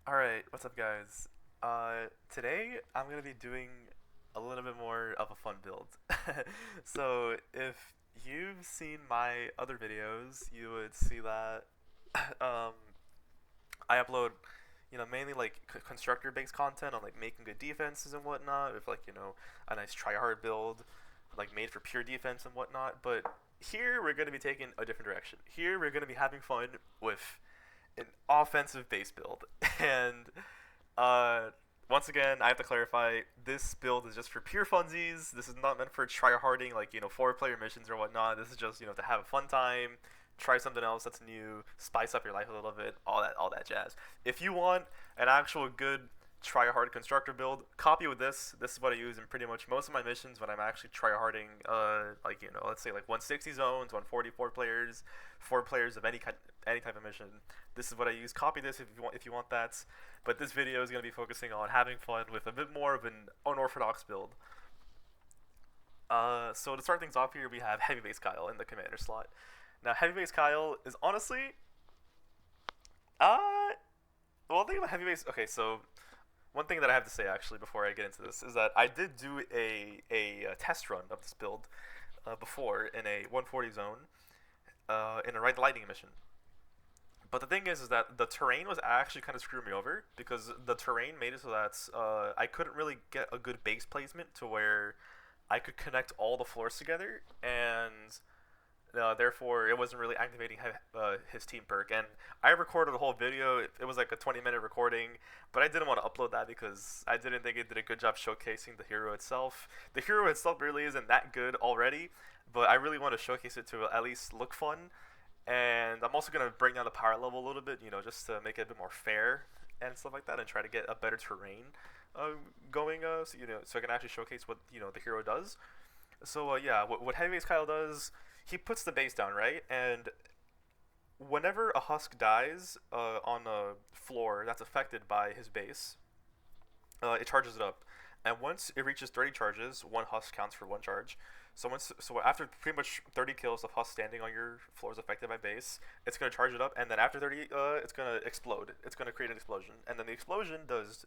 Alright, what's up, guys? Today I'm gonna be doing a little bit more of a fun build. So, if you've seen my other videos, you would see that um, I upload, mainly like constructor based content on like making good defenses and whatnot, with like, a nice try-hard build, like made for pure defense and whatnot. But here we're gonna be taking a different direction. Here we're gonna be having fun with an offensive base build. And uh, once again, I have to clarify: this build is just for pure funsies. This is not meant for try-harding, like four-player missions or whatnot. This is just to have a fun time, try something else that's new, spice up your life a little bit, all that jazz. If you want an actual good try-hard constructor build, copy with this. This is what I use in pretty much most of my missions when I'm actually try-harding. Like let's say like 160 zones, 144 players, 4 players of any type of mission. This is what I use. Copy this if you want that. But this video is going to be focusing on having fun with a bit more of an unorthodox build. So to start things off here, we have Heavy Base Kyle in the commander slot. Now, Heavy Base Kyle is honestly, uh, well, think about Heavy Base. Okay, so one thing that I have to say actually before I get into this is that I did do a test run of this build before in a 140 zone in a Ride the Lightning mission. But the thing is that the terrain was actually kind of screwing me over because the terrain made it so that I couldn't really get a good base placement to where I could connect all the floors together, and therefore it wasn't really activating his team perk. And I recorded the whole video. It was like a 20-minute recording, but I didn't want to upload that because I didn't think it did a good job showcasing the hero itself. The hero itself really isn't that good already, but I really want to showcase it to at least look fun. And I'm also gonna bring down the power level a little bit, just to make it a bit more fair and stuff like that, and try to get a better terrain going. So I can actually showcase what the hero does. So yeah, what Heavy Base Kyle does, he puts the base down, right, and whenever a husk dies on a floor that's affected by his base, it charges it up. And once it reaches 30 charges, one husk counts for one charge. So after pretty much 30 kills of husk standing on your floors affected by base, it's gonna charge it up, and then after 30, it's gonna explode. It's gonna create an explosion, and then the explosion does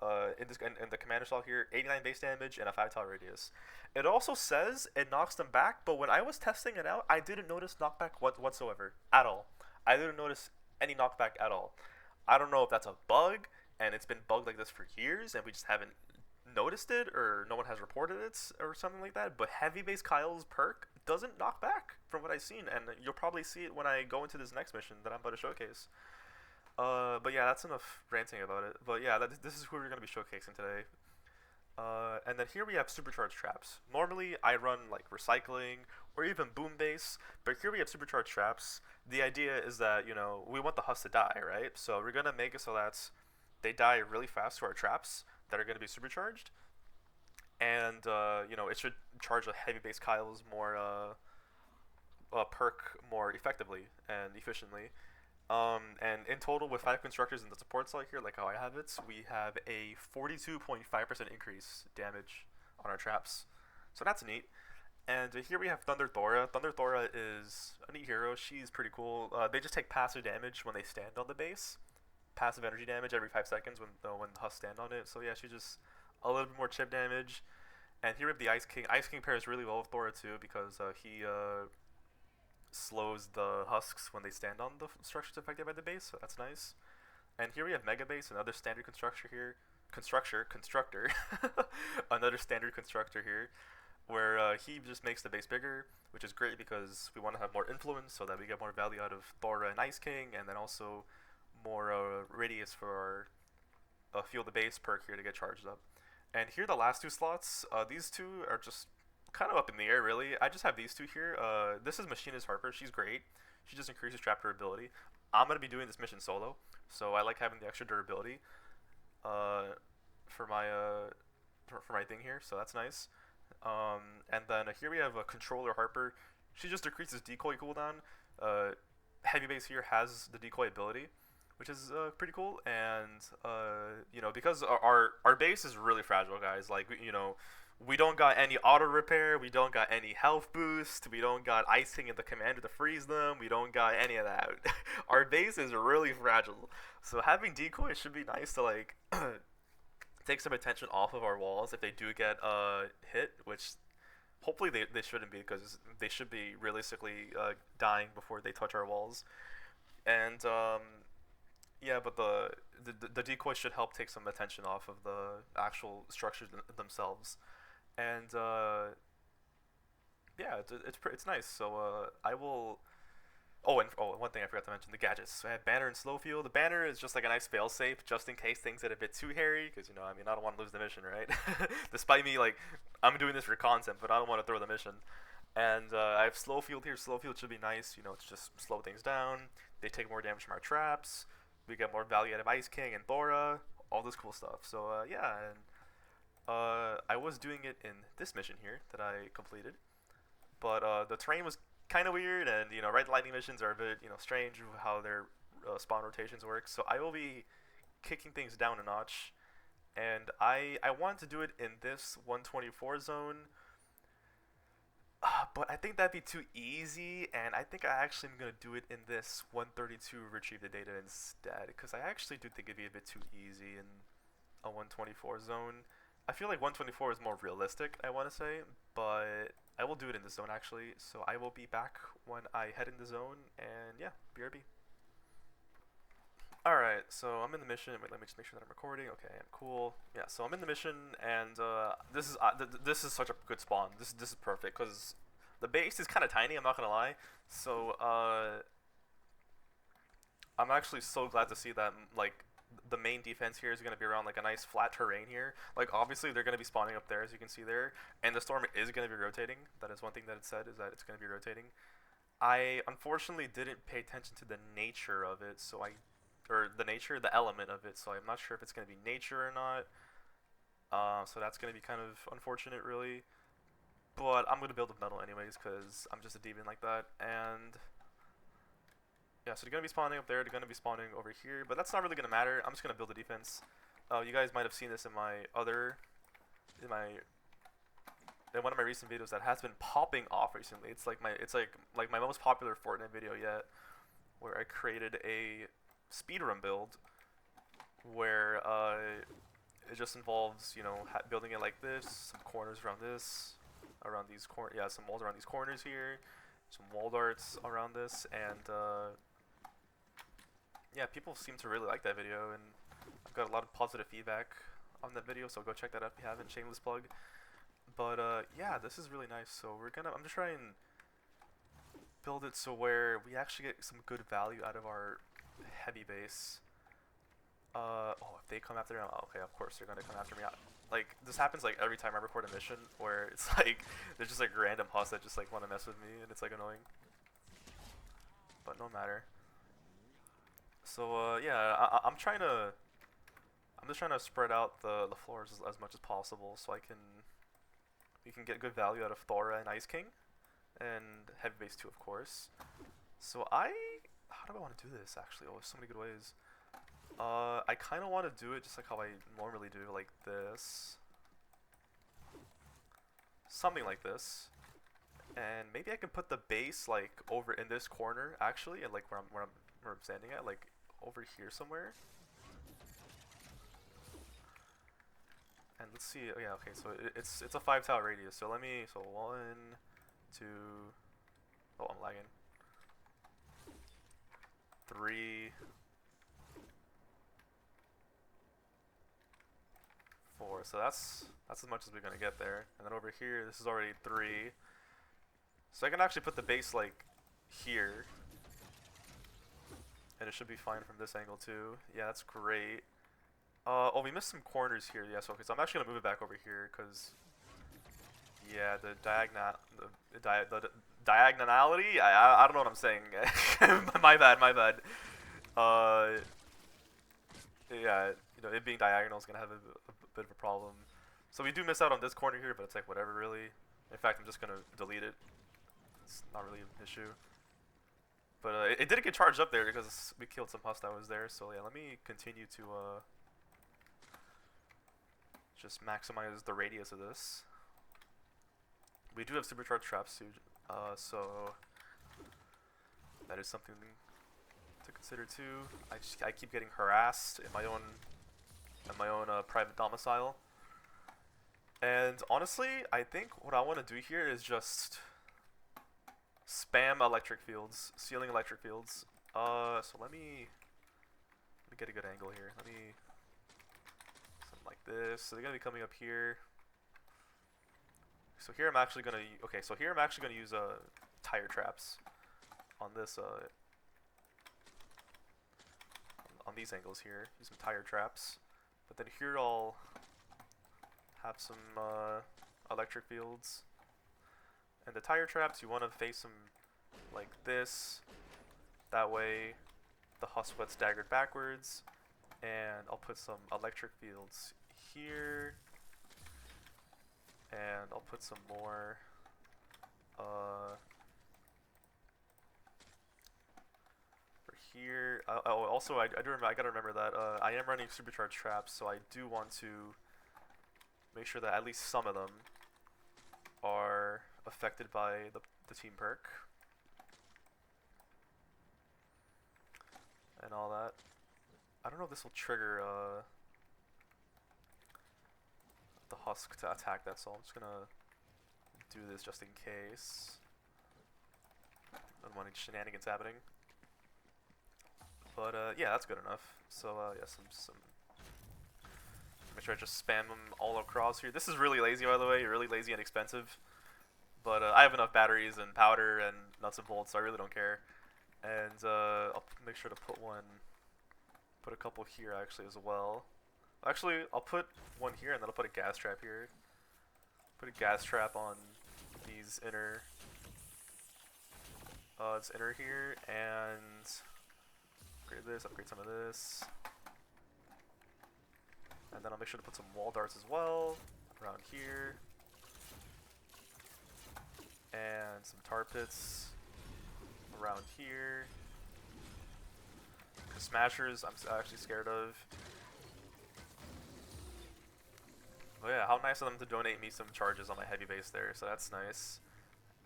in the commander slot here, 89 base damage and a 5 tile radius. It also says it knocks them back, but when I was testing it out, I didn't notice knockback whatsoever at all. I didn't notice any knockback at all. I don't know if that's a bug, and it's been bugged like this for years, and we just haven't noticed it, or no one has reported it, or something like that. But Heavy Base Kyle's perk doesn't knock back from what I've seen, and you'll probably see it when I go into this next mission that I'm about to showcase. But yeah, that's enough ranting about it. But yeah, this is who we're gonna be showcasing today. And then here we have supercharged traps. Normally, I run like recycling or even boom base, but here we have supercharged traps. The idea is that we want the husk to die, right? So we're gonna make it so that they die really fast to our traps that are gonna be supercharged, and it should charge a Heavy Base Kyle's more perk more effectively and efficiently. And in total, with 5 constructors in the support slot here, like how I have it, we have a 42.5% increase damage on our traps. So that's neat. And here we have Thunder Thora. Thunder Thora is a neat hero. She's pretty cool. They just take passive damage when they stand on the base. Passive energy damage every 5 seconds when the husks stand on it. So yeah, she's just a little bit more chip damage. And here we have the Ice King. Ice King pairs really well with Thora too because he slows the husks when they stand on the structures affected by the base, so that's nice. And here we have Mega Base, another standard constructor here. Constructor. Another standard constructor here, where he just makes the base bigger, which is great because we want to have more influence so that we get more value out of Thora and Ice King, and then also more radius for our Feel the Base perk here to get charged up. And here the last 2 slots, these two are just kind of up in the air, really. I just have these 2 here. This is Machinist Harper. She's great. She just increases trap durability. I'm going to be doing this mission solo, so I like having the extra durability for my thing here, so that's nice. And then here we have a Controller Harper. She just decreases decoy cooldown. Heavy Base here has the decoy ability, which is pretty cool. And because our base is really fragile, guys. Like We don't got any auto repair. We don't got any health boost. We don't got icing in the commander to freeze them. We don't got any of that. Our base is really fragile. So having decoys should be nice to like take some attention off of our walls if they do get hit, which hopefully they shouldn't be because they should be realistically dying before they touch our walls. And yeah, but the decoy should help take some attention off of the actual structures themselves. And yeah, it's nice. So I will. Oh, and one thing I forgot to mention: the gadgets. So I have banner and slow fuel. The banner is just like a nice failsafe, just in case things get a bit too hairy, because I mean, I don't want to lose the mission, right? Despite me, like, I'm doing this for content, but I don't want to throw the mission. And I have slow fuel here. Slow fuel should be nice. It's just slow things down. They take more damage from our traps. We get more value out of Ice King and Thora. All this cool stuff. So yeah, and I was doing it in this mission here that I completed, but the terrain was kind of weird, and red lightning missions are a bit strange how their spawn rotations work. So I will be kicking things down a notch, and I wanted to do it in this 124 zone, but I think that'd be too easy, and I think I actually am gonna do it in this 132 retrieve the data instead, because I actually do think it'd be a bit too easy in a 124 zone. I feel like 124 is more realistic, I want to say, but I will do it in the zone actually. So I will be back when I head in the zone, and yeah, BRB. Alright, so I'm in the mission. Wait, let me just make sure that I'm recording. Okay, I'm cool. Yeah, so I'm in the mission, and this is such a good spawn. This is perfect, because the base is kind of tiny, I'm not going to lie. So I'm actually so glad to see that, like, the main defense here is going to be around like a nice flat terrain here. Like obviously they're going to be spawning up there, as you can see there, and the storm is going to be rotating. That is one thing that it said, is that it's going to be rotating. I unfortunately didn't pay attention to the nature of it, the element of it, so I'm not sure if it's going to be nature or not. So that's going to be kind of unfortunate, really. But I'm going to build with metal anyways, because I'm just a demon like that. And yeah, so they're going to be spawning up there, they're going to be spawning over here, but that's not really going to matter. I'm just going to build a defense. You guys might have seen this in in one of my recent videos that has been popping off recently. It's like my most popular Fortnite video yet, where I created a speedrun build where it just involves, building it like this, some corners around this, some walls around these corners here, some wall darts around this, and yeah, people seem to really like that video, and I've got a lot of positive feedback on that video, so go check that out if you haven't. Shameless plug. But yeah, this is really nice. So I'm just trying to build it so where we actually get some good value out of our heavy base. Oh, if they come after me, okay, of course they're gonna come after me. Like this happens like every time I record a mission, where it's like there's just like random hosts that just like want to mess with me, and it's like annoying. But no matter. So yeah, I'm just trying to spread out the floors as much as possible, so we can get good value out of Thora and Ice King, and Heavy Base 2, of course. So how do I want to do this actually? Oh, there's so many good ways. I kind of want to do it just like how I normally do, like this, something like this, and maybe I can put the base like over in this corner actually, and like where I'm standing at, like over here somewhere. And let's see. Oh, yeah, okay. So it's a 5-tile radius. So 1, 2. Oh, I'm lagging. 3, 4. So that's as much as we're gonna get there. And then over here, this is already 3. So I can actually put the base like here, and it should be fine from this angle too. Yeah, that's great. Oh, we missed some corners here. Yeah, so okay, so I'm actually gonna move it back over here because, yeah, the diagonality. I don't know what I'm saying. my bad. Yeah, it being diagonal is gonna have a bit of a problem. So we do miss out on this corner here, but it's like whatever, really. In fact, I'm just gonna delete it. It's not really an issue. But it didn't get charged up there because we killed some hostiles there. So yeah, let me continue to just maximize the radius of this. We do have supercharged traps too, so that is something to consider too. I keep getting harassed in my own private domicile, and honestly, I think what I want to do here is just spam electric fields, ceiling electric fields. So let me get a good angle here. Let me something like this. So they're gonna be coming up here. So here I'm actually gonna use tire traps on this on these angles here. Use some tire traps, but then here I'll have some electric fields. And the tire traps, you want to face them like this. That way the husk gets staggered backwards. And I'll put some electric fields here. And I'll put some more for here. Also, I gotta remember that I am running supercharged traps, so I do want to make sure that at least some of them are affected by the team perk and all that. I don't know if this will trigger the husk to attack that, so I'm just gonna do this just in case. I don't want any shenanigans happening. But yeah, that's good enough. So yeah, some make sure I just spam them all across here. This is really lazy, by the way, really lazy and expensive. But I have enough batteries and powder and nuts and bolts, so I really don't care. And I'll make sure to put a couple here actually as well. Actually, I'll put one here and then I'll put a gas trap here. Put a gas trap on these inner, this inner here, and upgrade this, upgrade some of this. And then I'll make sure to put some wall darts as well around here. And some tar pits around here. The smashers I'm actually scared of. Oh yeah, how nice of them to donate me some charges on my heavy base there, so that's nice.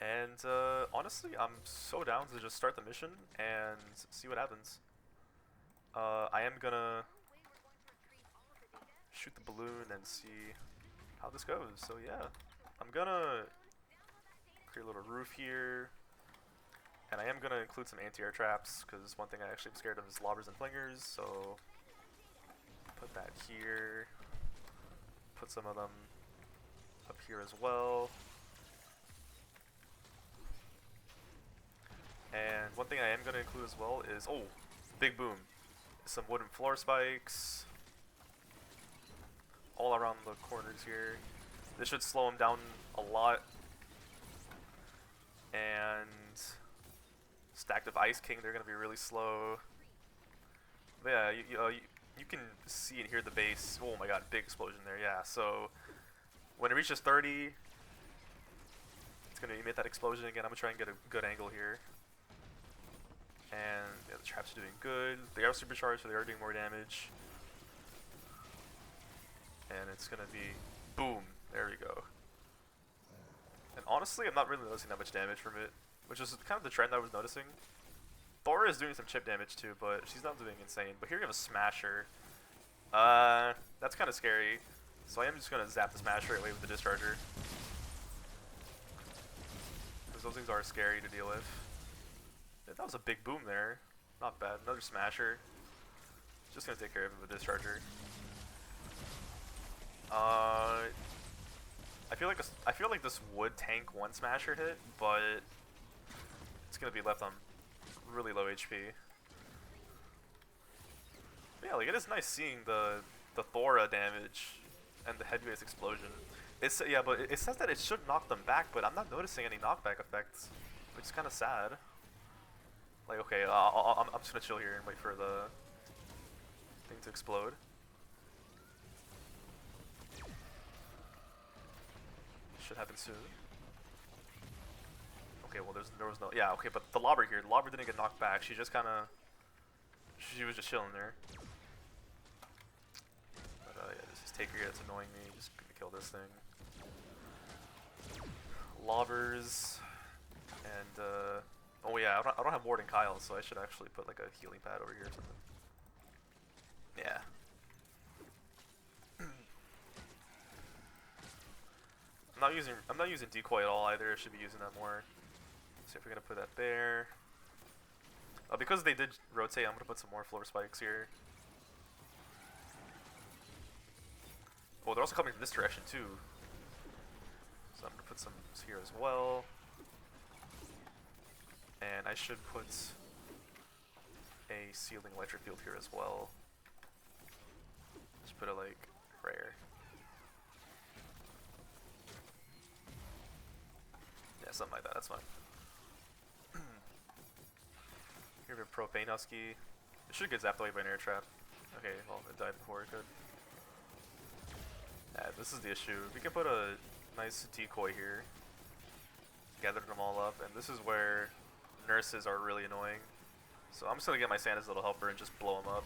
And honestly, I'm so down to just start the mission and see what happens. I am gonna shoot the balloon and see how this goes. So yeah, I'm gonna create a little roof here, and I am gonna include some anti-air traps because one thing I actually am scared of is lobbers and flingers. So put that here. Put some of them up here as well. And one thing I am gonna include as well is big boom. Some wooden floor spikes all around the corners here. This should slow them down a lot. And stacked of Ice King, they're gonna be really slow. But yeah, you can see and hear the base. Oh my god, big explosion there. Yeah, so when it reaches 30, it's gonna emit that explosion again. I'm gonna try and get a good angle here. And yeah, the traps are doing good. They are supercharged, so they are doing more damage. And it's gonna be boom. There we go. And honestly, I'm not really noticing that much damage from it, which is kind of the trend I was noticing. Thora is doing some chip damage too, but she's not doing insane. But here we have a Smasher. That's kind of scary. So I am just gonna zap the Smasher away with the Discharger, because those things are scary to deal with. Yeah, that was a big boom there. Not bad. Another Smasher. Just gonna take care of it with the Discharger. I feel like this would tank one Smasher hit, but it's gonna be left on really low HP. But yeah, like it is nice seeing the Thora damage and the heavy base explosion. It's yeah, but it says that it should knock them back, but I'm not noticing any knockback effects, which is kind of sad. Like okay, I'm just gonna chill here and wait for the thing to explode. Should happen soon. Okay, well there was no, yeah, okay, but the lobber here, the lobber didn't get knocked back. She just kind of, she was just chilling there. But yeah, this is Taker here that's annoying me. Just gonna kill this thing. Lobbers, and oh yeah, I don't have more than Kyle, so I should actually put like a healing pad over here or something. Yeah. I'm not using decoy at all either. I should be using that more. So if we're gonna put that there. Because they did rotate, I'm gonna put some more floor spikes here. Oh, they're also coming from this direction too. So I'm gonna put some here as well. And I should put a ceiling electric field here as well. Just put it like right here. Yeah, something like that, that's fine. Here we have propane husky. It should get zapped away by an air trap. Okay, well, it died before it could. Yeah, this is the issue. We can put a nice decoy here. Gather them all up, and this is where nurses are really annoying. So I'm just gonna get my Santa's little helper and just blow them up.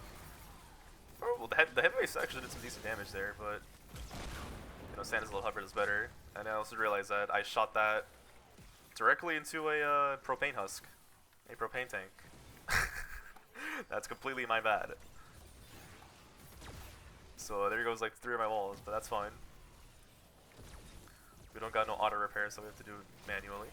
Oh, well, the heavyweights actually did some decent damage there, but you know, Santa's little helper does better. And I also realized that I shot that directly into a propane husk, a propane tank. That's completely my bad. So there goes like 3 of my walls, but that's fine. We don't got no auto repair, so we have to do it manually.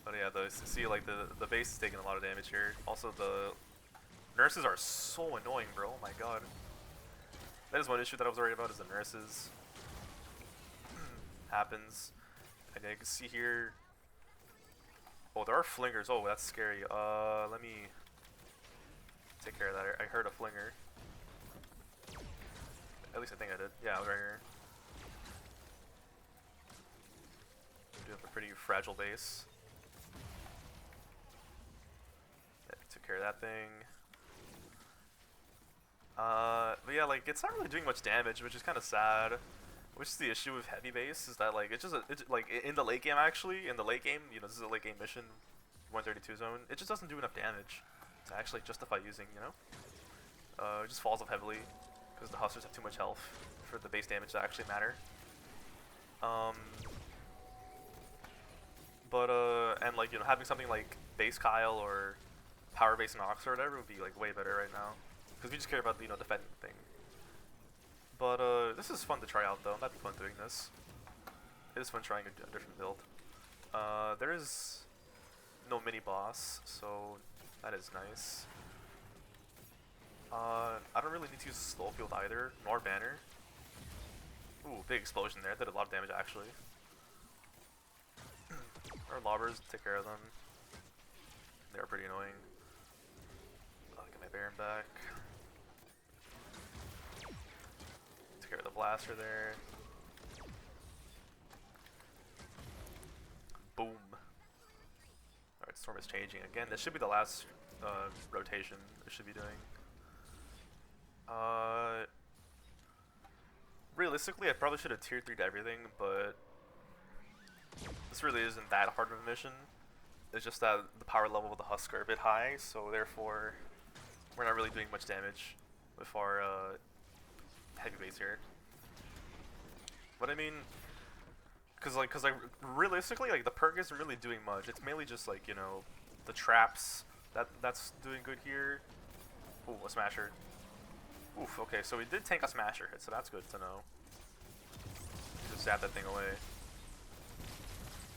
But yeah, see like the base is taking a lot of damage here. Also the nurses are so annoying, bro. Oh my god. That is one issue that I was worried about, is the nurses. Happens. And you can see here. Oh, there are flingers. Oh, that's scary. Let me take care of that. I heard a flinger. At least I think I did. Yeah, I was right here. We do have a pretty fragile base. Yeah, took care of that thing. But yeah, like it's not really doing much damage, which is kind of sad. Which is the issue with heavy base, is that like it's like in the late game actually, you know, this is a late game mission, 132 zone. It just doesn't do enough damage to actually justify using, you know. It just falls off heavily because the huskers have too much health for the base damage to actually matter. And like, you know, having something like base Kyle or power base Nox or whatever would be like way better right now, because we just care about the, you know, defending the thing. But this is fun to try out though. I'm having fun doing this. It is fun trying a different build. There is no mini boss, so that is nice. I don't really need to use slow field either, nor banner. Ooh, big explosion there. That did a lot of damage actually. Our lobbers, take care of them. They are pretty annoying. I'll get my Baron back. Take care of the blaster there. Boom. Alright, Storm is changing again. This should be the last rotation it should be doing. Realistically, I probably should have tier 3'd everything, but this really isn't that hard of a mission. It's just that the power level of the Husk are a bit high, so therefore we're not really doing much damage with our heavy base here. But I mean, cause realistically, like the perk isn't really doing much. It's mainly just like, you know, the traps that's doing good here. Ooh, a smasher. Oof. Okay, so we did tank a smasher hit, so that's good to know. Just zap that thing away.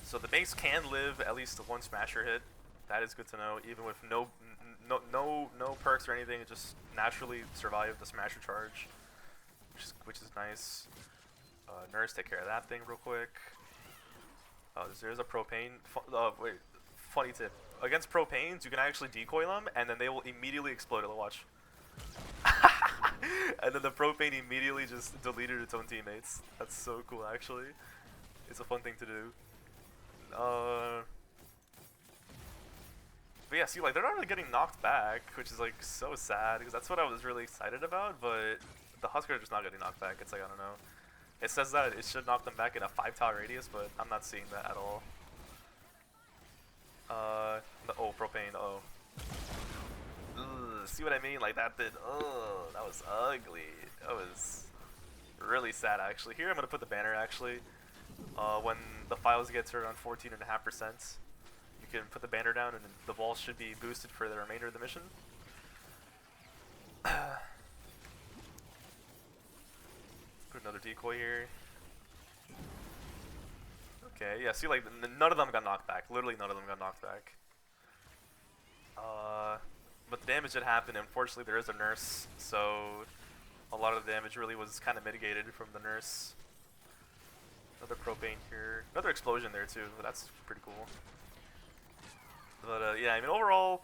So the base can live at least one smasher hit. That is good to know, even with no perks or anything. It just naturally survived the smasher charge, which is nice. Nurse, take care of that thing real quick. There's a propane. Wait, funny tip. Against propanes, you can actually decoy them, and then they will immediately explode. Watch. And then the propane immediately just deleted its own teammates. That's so cool, actually. It's a fun thing to do. But yeah, see, like, they're not really getting knocked back, which is, like, so sad, because that's what I was really excited about, but the Huskers are just not getting knocked back. It's like, I don't know. It says that it should knock them back in a 5-tower radius, but I'm not seeing that at all. Oh, propane, oh. Ugh, see what I mean? Like, that did, oh, that was ugly. That was really sad actually. Here I'm gonna put the banner actually. When the files get to around 14.5%, you can put the banner down and the wall should be boosted for the remainder of the mission. Put another decoy here. Okay, yeah, see, like, none of them got knocked back. Literally none of them got knocked back. But the damage that happened, unfortunately, there is a nurse, so a lot of the damage really was kind of mitigated from the nurse. Another propane here. Another explosion there, too. That's pretty cool. But, yeah, I mean, overall,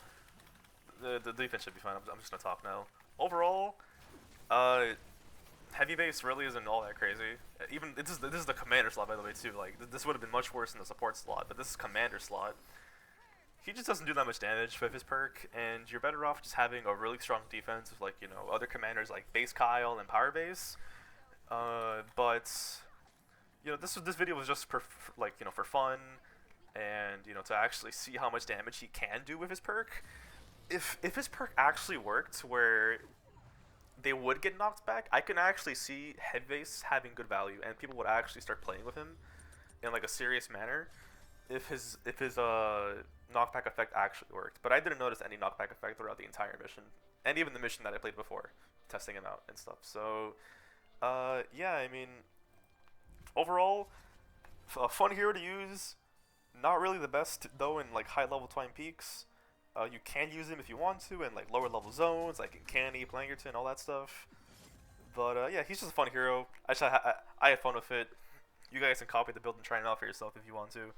the defense should be fine. I'm just going to talk now. Overall, heavy base really isn't all that crazy. Even this is the commander slot, by the way, too. Like this would have been much worse in the support slot, but this is commander slot. He just doesn't do that much damage with his perk, and you're better off just having a really strong defense with, like, you know, other commanders like Base Kyle and Power Base. But you know, this video was just for fun, and you know, to actually see how much damage he can do with his perk. If his perk actually worked, where they would get knocked back, I can actually see heavy base having good value, and people would actually start playing with him in like a serious manner if his knockback effect actually worked. But I didn't notice any knockback effect throughout the entire mission, and even the mission that I played before, testing him out and stuff. So, yeah, I mean, overall, a fun hero to use. Not really the best though in like high level Twine Peaks. You can use him if you want to in like lower level zones, like in Canny, Plangerton, all that stuff. But yeah, he's just a fun hero. I had fun with it. You guys can copy the build and try it out for yourself if you want to.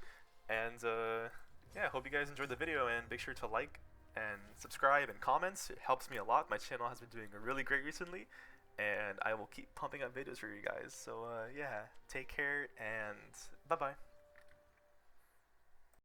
And yeah, hope you guys enjoyed the video, and make sure to like and subscribe and comment. It helps me a lot. My channel has been doing really great recently, and I will keep pumping out videos for you guys. So yeah, take care and bye bye.